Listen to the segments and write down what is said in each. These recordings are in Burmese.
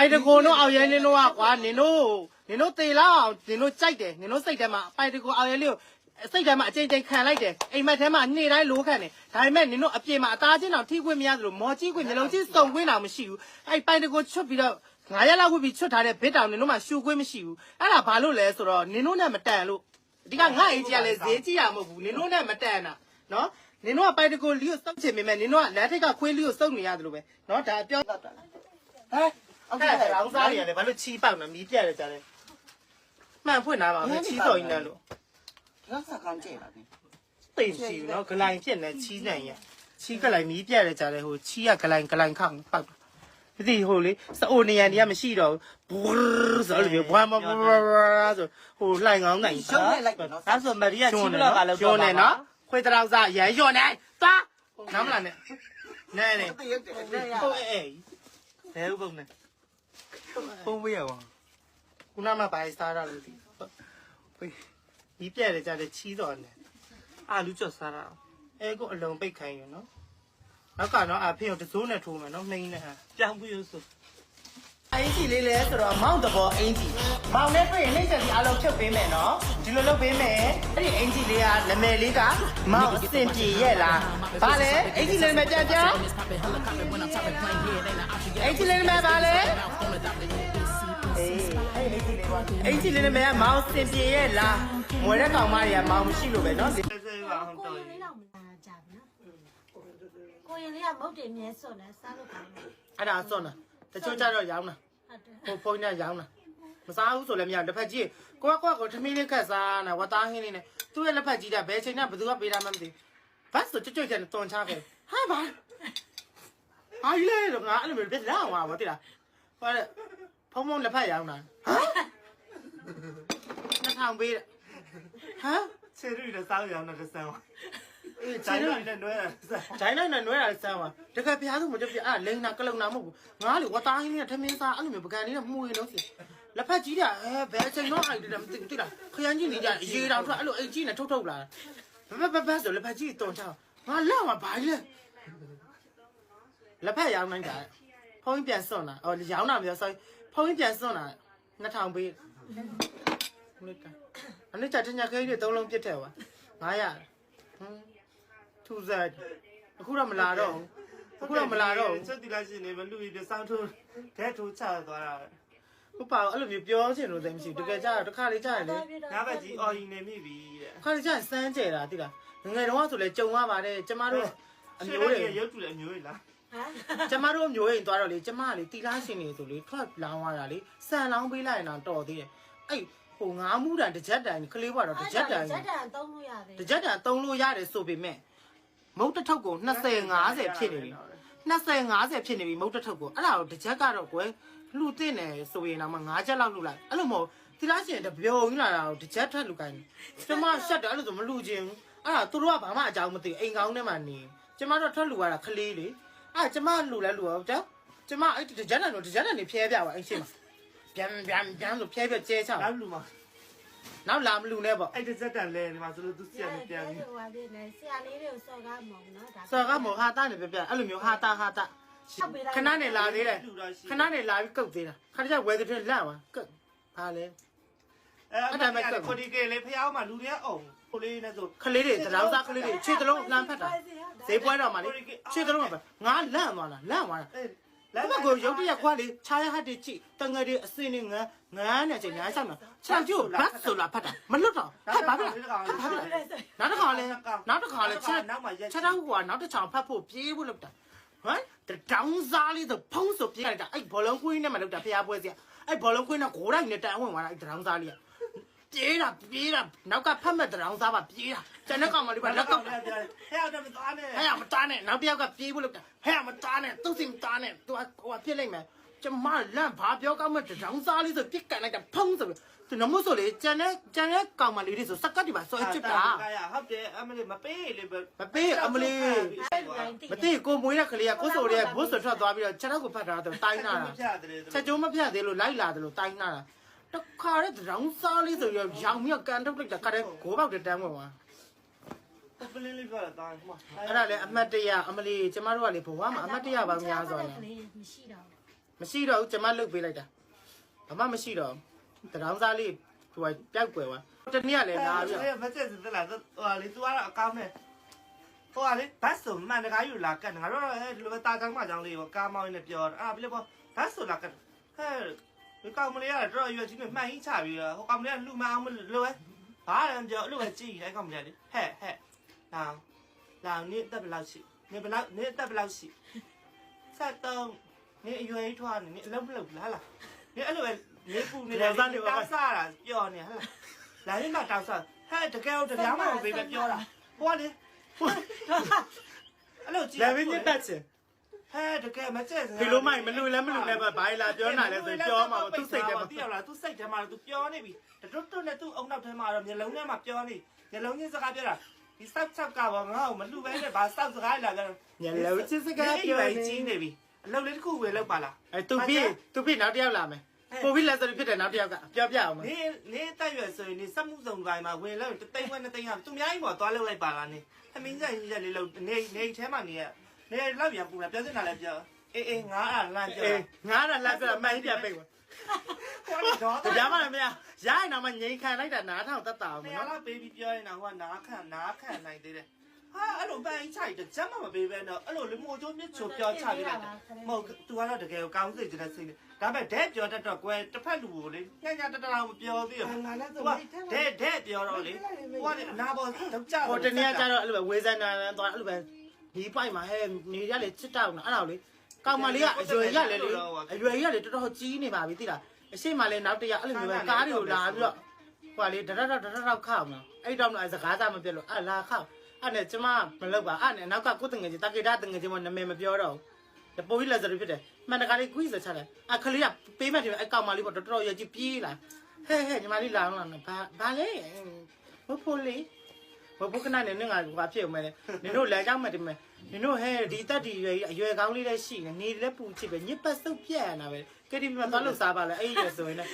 ပိုင်တကိုတို့အောင်ရဲနင်တို့ကွာနင်တို့တေလာအောင်နင်တို့ကြိုက်တယ်နင်တို့စိတ်ထဲမှာပိုင်တကိုအောင်ရဲလေးကိုစိတ်ထဲမှာအချိန်ချင်းခံလိုက်တယ်အိမ်မက်ထဲမှာနေ့တိုင်းလိုးခံတယ်ဒါပေမဲ့နင်တို့အပြင်မှာအသားချင်းတောင်ထိခွင့်မရသလိုမော်ကြီးခွင့်မျိုးလုံးချင်းစုံခွင့်တောင်မရှိဘူးအဲ့ပိုင်တကိုချွတ်ပြီးတော့9ရက်လောက်ဝှက်ပြီးချွတ်ထားတဲ့ဘစ်တောင်နင်တို့မှရှူခွင့်မရှိဘူးအဲ့ဒါဘာလို့လဲဆိုတော့နင်တို့နဲ့မတန်လို့ဒီကငါ့အိမ်ကြီးကလည်းဈေးကြီးရမဟုတ်ဘူးနင်တို့နဲ့မတန်တာနော်နင်တို့ကပိုင်တကိုလီကိုစောက်ချင်ပေမဲ့နင်တို့ကလမ်းထိပ်ကခွေးလီကိုစောက်နေရတယ်လို့ပဲနော်ဒါပြောဟဲ့အဲ့ဒါလောင်စားနေရတယ်ဘာလို့ချီးပေါက်နေမီးပြက်ရကြတယ်မှန်ဖွင့်လာပါမယ်ချီးတော်ကြီးနဲ့လို့ လောက်စကန်ကျဲပါဗျ တိမ်ချီနော်ဂလိုင်ဖြစ်နေချီးနိုင်ရချီးဂလိုင်မီးပြက်ရကြတယ်ဟိုချီးကဂလိုင်ခောက်ပေါက်ဒီဟိုလေစအိုနေရနေရမရှိတော့ဘူးဆိုလို့ဘွားမဆိုဟိုလှိုင်ကောင်းနိုင် ရှုံးနေလိုက်တော့ ဒါဆိုမရီးယားချီးဘလော့ကလည်းပြောနေနော်ခွေးတောင်စားရန်လျော့နေသွားနားမလားနဲ့နဲနေ တရက်တည်း ဟုတ်အေးဘယ်ဘုံနဲ့ပုံဝေးရအောင်ခုနမှပါစားရလို့ဒီဒီပြက်ရကြတဲ့ချီးတော်နဲ့အာလူကျော်စားရအောင်အဲကိုအလုံးပိတ်ခိုင်းရနော်နောက်ကတော့အဖေကိုတစိုးနဲ့ထိုးမယ်နော်နှိမ့်နဲ့ဟာပြောင်းပြီးဆိုအင်ကြီးလေးလဲဆိုတော့မောင်းတဘောအင်ကြီးမောင်းနဲ့တွေ့ရင်နှိမ့်ချက်စီအလုံးဖြုတ်ပေးမယ်နော်ဒီလိုလုပ်ပေးမယ်အဲ့ဒီအင်ကြီးလေးကနမယ်လေးကမောင်းအစင်ပြေရဲ့လားဘာလဲအင်ကြီးလေးမပြပြအင်ကြီးလေးမဘာလဲအင်ကြီးလေးမမောင်းစင်ပြေရဲ့လားမွေတဲ့ကောင်မတွေကမောင်းမရှိလို့ပဲနော်ကိုရင်လေးတော့မလာကြဘူးနော်ကိုရင်လေးကမုတ်တယ်မြဲစွန်တယ်စားလို့ကောင်းတယ် အဲ့ဒါစွန့်တာတချို့ကြတော့ရောင်းတာ ဟုတ်တယ် ဟိုဖုန်းနဲ့ရောင်းတာမစားဘူးဆိုလည်းမရတစ်ဖက်ကြီးကိုထမင်းလေးခက်စားနာဝတ်သားဟင်းလေးနဲ့သူ့ရဲ့လက်ဖက်ကြီးကဘယ်ချိန်နဲ့ဘယ်သူကပေးတာမှမသိဘတ်ဆိုကြွကြွကျန်တွန်ချခဲ့ဟာဘာအားရလေတော့ငါအဲ့လိုမျိုးပြလာအောင်ပါတိလားဟောဖုန်းလက်ဖက်ရောင်းတာ2000ပေးတာဟမ် 切瑞的三元那是三万， အေး 咱 ချိန် 瑞 တော့ 的暖的三。 ဂျိုင်းနိုင်နဲ့နွဲတာစမ်းပါတကယ်ပြားသူမကြပြအဲ့လိန်နာကလုံနာမဟုတ်ဘူးငါလေဝတ်သားဟင်းလေးနဲ့ထမင်းစားအဲ့လိုမျိုးပကံလေးနဲ့မှုရင်လို့စီလက်ဖက်ကြီးကဘယ်ချိန်တော့အဲ့ဒီမသိလားခရမ်းကြီးနေကြရေတောင်ထွက်အဲ့လိုအိတ်ကြီးနဲ့ထုတ်လာဘဆိုလက်ဖက်ကြီးတုံချောင်းငါလောက်မှာဘာကြီးလဲလက်ဖက်ရောင်းနိုင်တာဖုန်းပြန်စွန့်တာအော်ရောင်းတာမျိုးဆိုဖုန်းပြန်စွန့်တာ2000ပေးဟုတ်ကဲ့အဲ့ဒါတညခဲကြီး3လုံးပြစ်ထဲပါ900ထူစားအခုတော့မလာတော့အခုတော့မလာတော့ 这地方是你们录一的上头，抬头差多少？ ဟုတ်ပါအဲ့လိုမျိုးပြောချင်လို့သိမရှိတကယ်ကြတော့တစ်ခါလေးကြားရလေ 哪个鸡熬赢的没比的？ ခါလေးကြားစမ်းကြဲတာတိလားငယ်တော့ဆိုလဲကြုံရပါတယ်ကျမတို့အ 现 မျိုး 在 တွေ 也有主了，没有啦。 ဟမ် ကျမတို့မျိုးရင်သွားတော့လေကျမကလေတီလားရှင်နေဆိုလေထွက်လောင်းရတာလေဆန်လောင်းပေးလိုက်ရင်တော့တော်သေးတယ်အဲ့ဟိုငါးမှုတန်တစ်ချက်တန်ကလေးဘွားတော့တစ်ချက်တန် ဂျက်တန်သုံးလို့ရတယ် တစ်ချက်တန်သုံးလို့ရတယ်ဆိုပေမဲ့မုတ်တထုပ်ကို20 50ဖြစ်နေပြီ20 50ဖြစ်နေပြီမုတ်တထုပ်ကိုအဲ့ဒါကိုတစ်ချက်ကတော့ကွယ်လှူတင်တယ်ဆိုရင်တော့5ချက်လောက်လှူလိုက်အဲ့လိုမဟုတ်တီလားရှင်တပြုံကြီးလာတာကိုတစ်ချက်ထက်လှူခိုင်းတယ်ကျမရှက်တယ်အဲ့လိုဆိုမလှူခြင်းအဲ့ဒါသူတို့ကဘာမှအကြောင်းမသိအိမ်ကောင်းထဲမှာနေကျမတို့ထွက်လှူရတာခလေးလေအဲ့ကျမလှူလဲလှူတော့တဲ့ကျမအဲ့တစ်ချက်တန်နေဖျဲပြပါအဲ့ရှင်းမှာပြန်လို့ဖျဲပြကျဲချ 哪路嘛？ နောက်လာမလှူနဲ့ပေါ့ 哎，这这单来，你妈这都现在变 ဟိုပါလေဆရာလေးတွေကိုစော်ကားမအောင်နော်ဒါ စော်ကမောဟာတာနေပြအဲ့လိုမျိုးဟာတာခဏနဲ့လာသေးတယ်ခဏနဲ့လာပြီးကုတ်သေးတာခဏကျဝဲကတဲ့လန့်သွားကုတ်ဘာလဲ 哎，那边的快递给嘞，不要嘛，路里哦，后来那种。 ခလေးတွေတရောင်းစားခလေးတွေခြေတလုံးလမ်းဖက်တာဈေးပွဲတော့မှလေခြေတလုံးပဲငါလန့်သွားတာ哎， လာမကိုရုပ်တရက်ခွာလေးခြားရဟတ်တွေကြည့်တငယ်တွေအစင်းနဲ့ငန်းနဲ့ချိန်ညာဆောင်တာခြေကျိုးဘတ်ဆိုလာဖတ်တာမလွတ်တော့ဟဲ့ဘာဖြစ်လဲနောက်တစ်ခါလဲချက်တော့ဟိုကနောက်တစ်ချောင်ဖတ်ဖို့ပြေးဖို့လုပ်တာဟမ်တောင်းစားလေးတော့ဖုံးဆိုပြေးလိုက်တာအဲ့ဘောလုံးကွင်းနဲ့မှလုပ်တာဖျားပွဲစီအဲ့ဘောလုံးကွင်းနဲ့ဂိုးတိုင်းနဲ့တန်ဝင်သွားတာအဲ့တောင်းစားလေးပြေးတာနောက်ကဖတ်မဲ့တောင်းစားပါပြေးတာကျန်တဲ့ကောင်မလေးကလက်ကောက် 还要这么大呢？ ဟဲ့မတားနဲ့နောက်တစ်ယောက်ကပြေးဖို့လုပ်တာဟဲ့မတားနဲ့သူ့စီမတားနဲ့သူကဟိုပြစ်လိုက်မယ်ကျမလန့်ဘာပြောကောင်းမဲ့တောင်းစားလေးဆိုပြစ်ကန်လိုက်တာဖုံးဆိုသူနမို့ဆိုလေကျန်တဲ့ကောင်မလေးတွေဆိုစက်ကတ်ဒီပါဆွဲချစ်တာ ဟုတ်တယ်အမလေးမပေးလေ မပေးအမလေးမသိကိုမွေးတဲ့ကလေးကကိုဆိုတဲ့ဘိုးဆွထွက်သွားပြီးတော့ခြေထောက်ကိုဖတ်တာတော့တိုင်းနာတာချက်ကျိုးမဖြတ်သေးလို့လိုက်လာတယ်လို့တိုင်းနာတာတခါတဲ့တောင်းစားလေးဆိုရောရောင်မြကန်ထုတ်လိုက်တာခါတဲ့ဂိုးပေါက်တဲ့တန်းဝင်သွား ပလင်းလေးပြောတာတိုင်းဟို အဲ့ဒါလေအမတ်တရအမလေးကျမတို့ကလေဘဝမှာအမတ်တရပါများဆိုရင် ကလေးမရှိတော့ ဟ မရှိတော့ဘူးကျမလုတ်ပေးလိုက်တာဘာမှမရှိတော့တရောင်းစားလေးဟိုပျောက်ကွယ်သွားတနေ့ကလည်းလာပြီး မချက်စသလားဟိုလေ तू ကတော့အကောင်းနဲ့ဟိုလေဘတ်ဆိုမှန်တကားယူလာကတ်ငါတို့ဒီလိုပဲတာချောင်းမချောင်းလေးပေါ့ကားမောင်းနေပြောအဲ့ဘယ်လိုပေါ့ဘတ်ဆိုလာကတ်ဟဲ့ဒီကောင်မလေးကတော့တော်ရွယ်ကြီးနဲ့မှန်ကြီးချပြီးတော့ဟိုကောင်မလေးကလူမအောင်မလို့ပဲဘာလဲပြောအဲ့လိုပဲကြည့်အဲ့ကောင်မလေးလေဟဲ့လာနေတက်ဘလောက်ရှိနေဘလောက်နေတက်ဘလောက်ရှိဆက်တော့နေအရွယ်ထွားနေအလုံးမလုံးလားနေအဲ့လိုပဲနေပူနေတယ်တောက်စားတာပြောနေဟဲ့လာရင်တော့တောက်စားဟဲ့တကယ်တော့တရားမှမပေးပဲပြောတာဟိုကလေအဲ့လိုကြည့် လည်းမင်းတက်ချင် ဟဲ့တကယ်မကျက်စ ဒီလိုမှမလူလည်းမလူလည်းဘာလာပြောနာလဲဆိုပြောမှာသူစိတ်တယ်မှာ သိရလားသူစိတ်ထဲမှာသူပြောနေပြီတွတ်နဲ့သူ့အုံနောက်ထဲမှာတော့မျက်လုံးထဲမှာပြောနေမျက်လုံးချင်းစကားပြောတာဒီစောက်ချက်ကပါငါ့ကိုမလူပဲနဲ့ဘာစောက်စကားလာကြတော့ ညလုံးချင်းစကားပြောနေ ကြီးနေပြီအလုပ်လေးတစ်ခုပဲလုပ်ပါလား အဲသူပြီးနောက်တစ်ယောက်လာမယ်ပိုပြီးလက်စဖြစ်တယ်နောက်တစ်ယောက်ကပြောပြအောင်မ နေတက်ရွယ်ဆိုရင်နေစက်မှုစုံတိုင်းမှာဝင်လို့တိတ်ဝဲနဲ့တိတ်ဟာသူများကြီးပေါ်သွားလုပ်လိုက်ပါလားနေသမင်းဆိုင်ကြီးလေးလို့နေထဲမှာနေလောက်ပြန်ပူလာပြောနေတာလည်းပြောအေးငါအဲ့လမ်းပြော ငါးတာလက်ပြမှန်ပြပိတ်ပါတရားမလည်းမရရရင်တော့မငိန်ခံလိုက်တာနားထောင်တက်တာအောင် နေ နော် ရာပေးပြီးပြောရင်တော့ဟိုကနားခံနိုင်သေးတယ်ဟာအဲ့လိုပန်းချိုက်တယ်ဂျမ်းမပေးပဲတော့အဲ့လိုလေမိုးချိုးမြစ်ချိုပြောချပြီးလိုက်မဟုတ် तू ကတော့တကယ်ကိုကောင်းစိတ်တဲ့စိတ်နဲ့ဒါပေမဲ့ဒဲပြောတတ်တော့ကွယ်တစ်ဖက်လူကိုလေညညတတအောင်မပြောသေးဘူးဒဲပြောတော့လေဟိုကအနာပေါ်တော့ကြောက် ဟိုတနေ့ကကျတော့အဲ့လိုပဲဝေဇန်နာသွားအဲ့လိုပဲဒီပိုက်မှာဟဲ့နေရလေချစ်တောက်နော်အဲ့ဒါလေကောင်မလေးကအရွယ်ရလေလေအရွယ်ရလေတော်တော်ကြီးနေပါပြီသိလားအရှိမလေးနောက်တရအဲ့လိုမျိုးပဲကားတွေကိုလာပြီးတော့ဟိုလေဒရခောက်နော်အဲ့တော့စကားစားမပြတ်လို့အဲ့လာခောက်အဲ့နဲ့ကျမမလုပ်ပါအဲ့နဲ့နောက်ကကိုတငယ်ချင်းတကေတာတငယ်ချင်းမနာမည်မပြောတော့ဘူးပိုးကြီးလက်စရဖြစ်တယ်မှန်တကားလေးကွီးစချတယ်အခလေးကပေးမဲ့တယ်အဲ့ကောင်မလေးပေါ့တော်တော်ရကြီးပြေးလာဟဲ့ညီမလေးလာတော့ဘာလဲဘဖိုးလေးဘဖိုးကနာနေငါဘာဖြစ်အောင်မဲလဲနင်တို့လမ်းကြောင်းမဲ့တယ်မဲနင်တို့ဟဲ့ဒီတက်ဒီရွယ်အရွယ်ကောင်းလေးလည်းရှိနေလည်းပူချစ်ပဲညစ်ပတ်စုပ်ပြက်နေတာပဲကဲဒီမှာသွားလို့စားပါလဲအဲ့ရဆိုရင်လည်း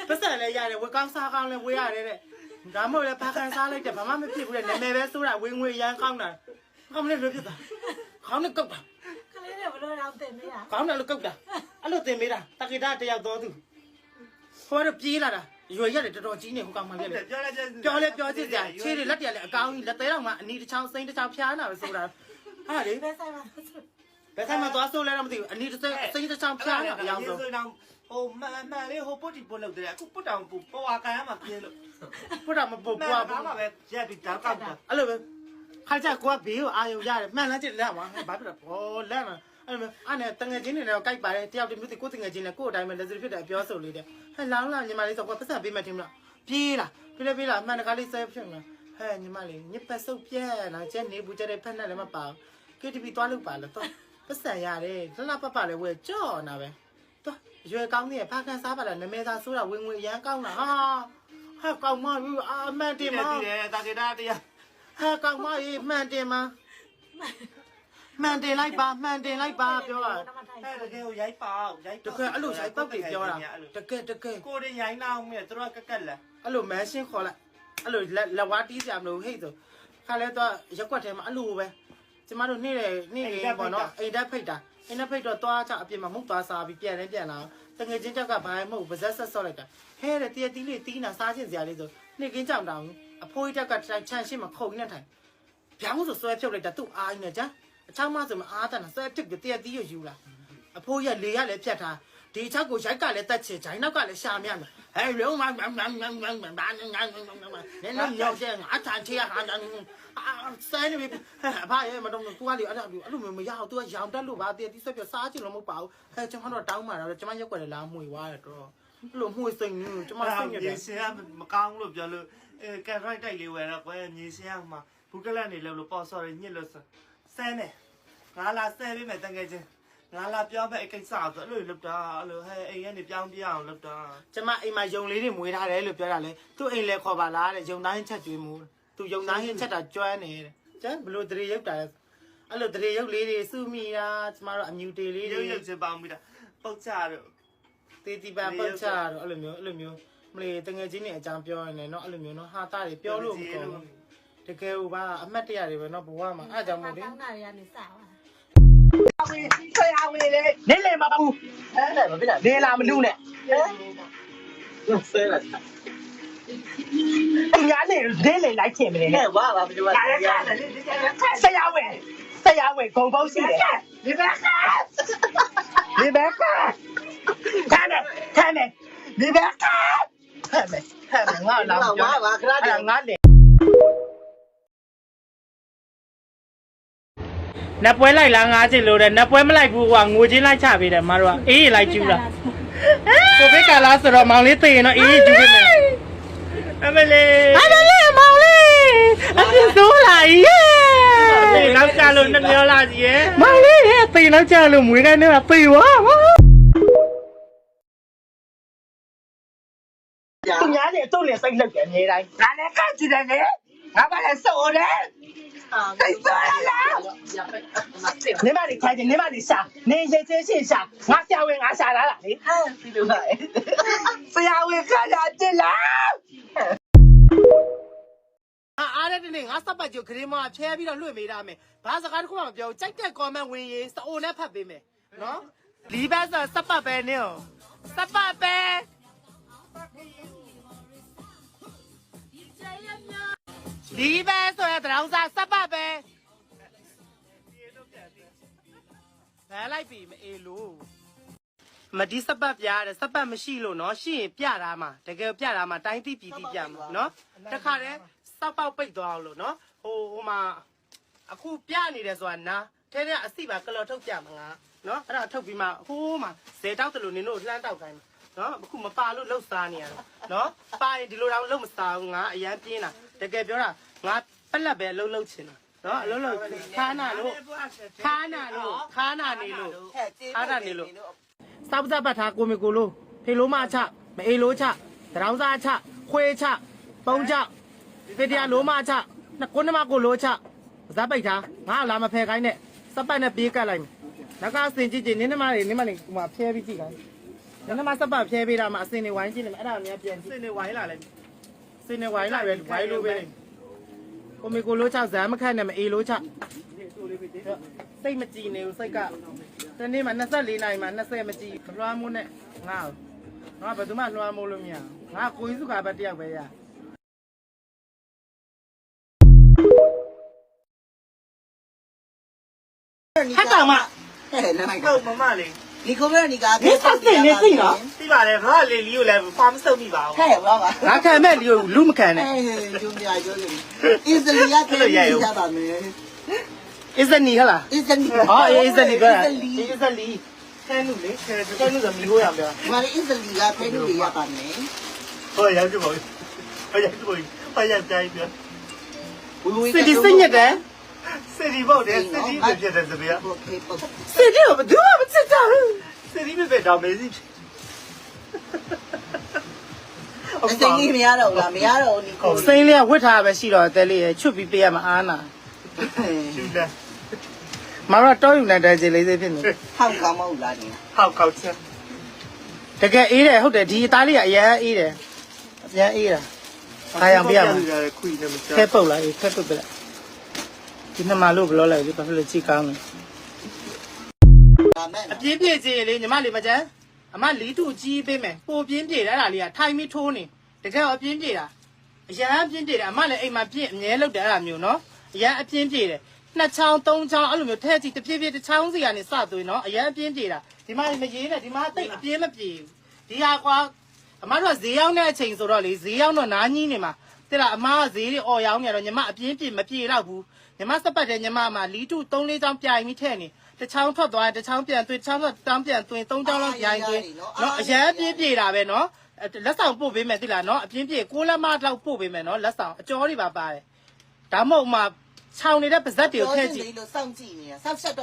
ပတ်စံလည်းရတယ်ဝေကောင်းစားကောင်းလည်းဝေးရတယ်တဲ့ဒါမှမဟုတ်လည်းဘာခံစားလိုက်တယ်ဘာမှမဖြစ်ဘူးလေနာမည်ပဲစိုးတာဝင်းငွေရမ်းကောင်းတာကောင်းလည်းလွတ်ဖြစ်တာခေါင်းနဲ့ကုတ်တာ ကလေးတွေဘလို့တော့တင်နေရ ကောင်းတယ်လို့ကုတ်တာအဲ့လိုတင်ပေးတာတကိတာတယောက်တော်သူဟိုတော့ပြေးလာတာရွယ်ရတယ်တော်တော်ကြီးနေဟိုကောင်မလေးလေပြောလဲပြောချစ်ကြခြေတွေလက်တရလဲအကောင်းကြီးလက်သေးတော့မှအနီတစ်ချောင်းစိမ့်တစ်ချောင်းဖျားနေတာပဲဆိုတာဟာလေ ဘယ်ဆိုင်မှာ ဘယ်ဆိုင်မှာသွားဆိုးလဲတော့မသိဘူးအနီတစ်စိမ့်တစ်ချောင်းဖျားနေတာအယောင်ဆုံး ဟိုမှန်လေးဟိုပုတ်တီပုတ်လုပ်တယ်အခုပုတ်တောင်ပေါ်အာကန်ရမှာပြင်းလို့ ဘုရားမပုတ် မှန် ပွား ကား ဘူး မှာပဲရက်ပြီးတောက်ကောက်တာ အဲ့လိုပဲခါကြကိုကဘေးကိုအာယုံရတယ်မှန်လားကြည့်လက်မှာဘာဖြစ်လဲဘောလက်မှာအဲ့လိုအဲ့နဲ့တငယ်ချင်းတွေနဲ့ကြိုက်ပါတယ်တယောက်တည်းမျိုးကိုတငယ်ချင်းနဲ့ကို့အတိုင်းပဲလက်စဖြစ်တယ်ပြောဆိုလေးတဲ့ဟဲ့လောင်းလာညီမလေးဆိုတော့ပတ်စံပေးမှတင်မလားပြေးလာပြေးလာမှန်တကားလေးဆဲဖြစ်မှာဟဲ့ညီမလေးညစ်ပတ်စုပ်ပြဲလာကျက်နေဘူးကျတဲ့ဖက်နဲ့လည်းမပါဘူးKTV သွားလို့ပါလားတော့ပတ်စံရတယ်လှလှပလည်းဝဲကြော့နာပဲတော့ရွယ်ကောင်းနေဖားခန်းစားပါလားနမဲသားဆိုးတာဝင်ဝင်ရမ်းကောင်းတာဟာကောင်းမဘူးအာမန်တင်မ တည်တယ်တာကေတာတရား ဟာကောင်မကြီးမှန်တင်မမှန်တင်လိုက်ပါမှန်တင်လိုက်ပါပြောတာ ဟဲ့တကယ်ကိုရိုက်ပေါက်ရိုက် တကယ်အဲ့လိုရိုက်ပောက်တွေပြောတာတကယ် ကိုရင်ရိုင်းနာအောင်မြဲသူတို့ကကက်လက် အဲ့လိုမန်းရှင်းခေါ်လိုက်အဲ့လိုလက်ဝါးတီးကြမလို့ဟိတ်ဆိုခါလဲတော့ရက်ွက်ထဲမှာအဲ့လိုပဲကျမတို့နေ့ပေါ့နော်အိမ်တက်ဖိတ်တာအိမ်တက်ဖိတ်တော့သွားချအပြင်မှာမုတ်သွားစားပြီးပြန်လာတငယ်ချင်းချက်ကဘာမှမဟုတ်ပါဇက်ဆက်ဆော့လိုက်တာဟဲတဲ့တရတီးလေးတီးနာစားချင်းစရာလေးဆိုနေ့ကင်းကြောင်တောင်အဖိုးကြီးတက်ကချန်ရှင်းမှာခုံနေထိုင်ဗျာမို့ဆိုဆွဲဖြုတ်လိုက်တာသူ့အားကြီးနဲ့ကြာအချောင်းမဆိုမအားတန်ဆွဲဖြုတ်ပြီးတရတီးရယူလာအဖိုးရလေရလည်းဖြတ်ထားဒီချောက်ကိုရိုက်ကလည်းတက်ချင်ဂျိုင်းနောက်ကလည်းရှာမြမယ်ဟဲ့လုံးမနင်းတော့ရောက်ကျန်အထန်ချေဟာဆန်းနေပြီအဖရဲ့မတော့သူကလေအဲ့လိုမျိုးမရအောင်သူကရောင်တက်လို့ပါတရတီးဆွဲပြစားချင်လို့မဟုတ်ပါဘူးဟဲ့ကျွန်တော်တော့တောင်းပါတော့ကျွန်မရက်ွက်လည်းလာမှွေသွားတယ်တော့အဲ့လိုမှွေစိတ်နေကျွန်မစိတ်နေတယ် မြေစင်ကမကောင်းလို့ပြောလို့ကက်ရိုက်တိုက်လေးဝယ်တော့ကွယ်မြေစင်ကမှဘူးကလန်နေလို့ပေါ်ဆော်ရညစ်လို့ဆန်းနေငါလာဆဲပေးမယ်တကယ်ချင်းငါလာပြောမဲ့အကိစ္စဆိုအဲ့လိုလုပ်တာအဲ့လိုဟဲ့အိမ်ကနေပြောင်းပြအောင်လုပ်တာ ကျမအိမ်မှာယုံလေးတွေမွေးထားတယ်လို့ပြောတာလေသူ့အိမ်လဲခေါ်ပါလားတဲ့ယုံသားဟင်းချက်ကျွေးမှုသူယုံသားဟင်းချက်တာကျွမ်းနေတယ်ကျန်ဘလို့တရေရုပ်တာလဲအဲ့လိုတရေရုပ်လေးတွေစုမိတာကျမတို့အမြူတေလေးတွေ ရုပ်ချပေါင်းပြီးတာပုတ်ချတော့ တေတီပန်ပုတ်ချတော့အဲ့လိုမျိုးမလေးတငယ်ချင်းတွေအကြောင်းပြောနေတယ်เนาะအဲ့လိုမျိုးเนาะဟာတာတွေပြောလို့မကောင်းတကယ်ဟိုပါအမတ်တရတွေပဲเนาะဘဝမှာအားကြောင့်မို့လေ တောင်းတာတွေကနေစပါ နေလေမပါဘူးနေလာမလူနဲ့အညာနေနေလေလိုက်ချင်မနေနဲ့ ဝါပါဘယ်လိုလဲ ဆရာဝဲဂုံပေါင်းရှိတယ်ဒီဘက်ကခံတယ်ဒီဘက်ကငါလာပြော ဝါခရတဲ့ ငါလေနပွဲလိုက်လားငါချစ်လို့တယ်နပွဲမလိုက်ဘူးကွာငိုချင်းလိုက်ချပေးတယ်မတို့ကအေးလိုက်ကျူးလားကိုဘေးကလာဆိုတော့မောင်လေးသိရင်တော့အေးကျူးပေးမယ်အမလေးမောင်လေးအပြစ်ဆိုးလာရဲ့နောက်ကြလို့နှမျောလာကြီးရဲ့မောင်လေးသိနောက်ကြလို့မွေးကနေမှာပြေဝါသူများနေသူ့လေစိတ်လှုပ်တယ်အများတိုင်းငါလည်းကကြည့်တယ်လေငါကလည်းစိုးတယ်သိသွားလားနေမလေးခိုင်းတယ်နေမလေးရှာနေရေချင်းရှင်းရှာငါရှာဝင်ငါရှာလာတာလေ ဒီလိုပါ ဆရာဝင်ခါလာကြည့်လားအားရတဲ့နေ့ငါစပတ်ကြိုခရီးမဖျဲပြီးတော့လွှင့်ပေးရမယ်ဘာစကားတခုမှမပြောကြိုက်တဲ့ comment ဝင်ရေးစအိုနဲ့ဖတ်ပေးမယ်နော်လီဘတ်ဆိုစပတ်ပဲနေ哦စပတ်ပဲလီဘတ်ဆိုရတဲ့အောင်စားစပတ်ပဲဘယ်လိုက်ပြီမအေးလို့မဒီစပတ်ပြရတယ်စပတ်မရှိလို့နော်ရှိရင်ပြတာမှာတကယ်ပြတာမှာတိုင်းတိပြည်တိပြမှာနော်တခါတည်းစောက်ပေါက်ပိတ်သွားအောင်လို့နော်ဟိုမှာအခုပြနေတယ်ဆိုတာနာထဲထဲအစီပါကလော်ထုတ်ပြမှာငါနော်အဲ့ဒါထုတ်ပြီးမှဟိုးမှာဇေတောက်တယ်လို့နင်တို့လှမ်းတောက်ခိုင်းမှာနော်အခုမပါလို့လှုပ်စားနေရတာနော်ပါရင်ဒီလိုတော့လှုပ်မစားဘူးငါအရန်ပြင်းတာတကယ်ပြောတာငါပက်လက်ပဲလှုပ်ချင်တာနော်အလုံးလုံးခါနာနေလို့စောက်စပတ်ထားကိုမီကိုလို့ဖေလိုမချမအေလိုချတရောင်းစားချခွေးချပုံချဖေတရားလိုမချနှစ်ကိုနမကိုလိုချဇက်ပိတ်ထားငါလာမဖယ်ခိုင်းနဲ့စပတ်နဲ့ပြေးကတ်လိုက်မယ်နောက်ကစင်ကြည့်နင်းနမလေးဟိုဖျဲပြီးကြည့်ခိုင်းနင်းနမစပတ်ဖျဲပေးတာမှအစင်နေဝိုင်းကြည့်နေမယ်အဲ့ဒါများပြန်ကြည့်စင်နေဝိုင်းလာလဲစင်နေဝိုင်းလာပဲဝိုင်းလိုပဲကိုမီကိုလိုချဇမ်းမခတ်နဲ့မအေလိုချစိတ်မကြည်နေဘူးစိတ်ကတနေ့မှ24နိုင်မှ20မကြည်လွှမ်းမိုးနဲ့ငါဘယ်သူမှလွှမ်းမိုးလို့မရငါကိုကြီးစုခါပဲတယောက်ပဲရဟဲ့ကောင်မ ဟဲ့နား ဟုတ်မမလေး ဒီကိုပဲဒီကား သိပါတယ်ငါလေလီကိုလည်းဖာမစုံမိပါဘူး ဟဲ့ဝါပါ ငါခံမဲ့လီကိုလူမခံနဲ့ ဟဲ့ဂျုံပြရိုးနေ easily ရခဲ့ရပါမယ် isn't he ဟလား easily ဟော isn't he က easily ခဲနုလေခဲနုဆိုမီကိုရပြော မာ easily ရခဲ့လို့ရပါမယ် ဟောရောက်ကြပါဦးဟောရောက်ကြပါဦးဟောရောက်ကြိုင်းပြ စစ်ဒီစိတ်ညက်တယ် စစ်ဒီပေါ့တယ်စစ်ဒီပဲဖြစ်တယ်စပယ် โอเคပေါ့ စစ်ဒီကိုဘယ်သူမှမစစ်ကြဘူး စစ်ဒီပဲတော့မေးစီ အစိမ်းကြီးမရတော့ဘူးလားမရတော့ဘူးဒီကို စိမ်းလေးကဝတ်ထားပဲရှိတော့တဲလေးရချွတ်ပြီးပေးရမှာအားနာ ကျူလာ မတော်တော့ယူနေတဲ့ခြေလေးစိဖြစ်နေ ဟောက်ကောင်းမဟုတ်လားဒီ ဟောက်ကောက်ချက် တကယ်အေးတယ်ဟုတ်တယ်ဒီအသားလေးကအရန်အေးတယ်အရန်အေးတာအားရံပြရမှာ ခွေးနဲ့မချ ခဲပုတ်လာအေးခဲပုတ်ပြလိုက်ဒီနှစ်မလို့ဘလို့လိုက်လေဘာဖြစ်လို့ကြည့်ကောင်းလဲ ဒါမဲ့ အပြင်းပြေခြင်းလေညီမလေးမကျန်အမလီတူကြီးပေးမယ်ပိုပြင်းပြေတယ်အဲ့ဒါလေးကထိုင်ပြီးထိုးနေတကယ်အပြင်းပြေတာအရန်ပြင်းပြေတယ်အမလည်းအိမ်မှာပြင်းအမြဲလုပ်တယ်အဲ့ဒါမျိုးနော်အရန်အပြင်းပြေတယ်နှစ်ချောင်းသုံးချောင်းအဲ့လိုမျိုးထဲကြည့်တပြည့်ပြည့်တစ်ချောင်းစီကနေစသွင်းနော်အရန်အပြင်းပြေတာဒီမလေးမရေးနဲ့ဒီမတိတ်အပြင်းမပြေဘူးဒီဟာကွာအမတို့ကဈေးရောက်တဲ့အချိန်ဆိုတော့လေဈေးရောက်တော့နားကြီးနေမှာတိလားအမကဈေးတွေអော်ရောင်းနေတော့ညီမအပြင်းပြေမပြေတော့ဘူးညီမစပတ်တယ်ညီမမှာလီတူ3-4ချောင်းပြိုင်ပြီးထဲနေတစ်ချောင်းထွက်သွားတစ်ချောင်းပြန်သွင်းတစ်ချောင်းထွက်တောင်းပြန်သွင်း3ချောင်းလောက်ပြိုင်သွင်းနော်အရန်အပြင်းပြေတာပဲနော်လက်ဆောင်ပို့ပေးမယ်တိလားနော်အပြင်းပြေ6လက်မလောက်ပို့ပေးမယ်နော်လက်ဆောင်အကျော်တွေပါပါတယ်ဒါမှမဟုတ်မှခြောင်နေတဲ့ပါဇက်တွေကိုထည့်ကြည့် လို့စောင့်ကြည့်နေတာစောက်ဆက်တော့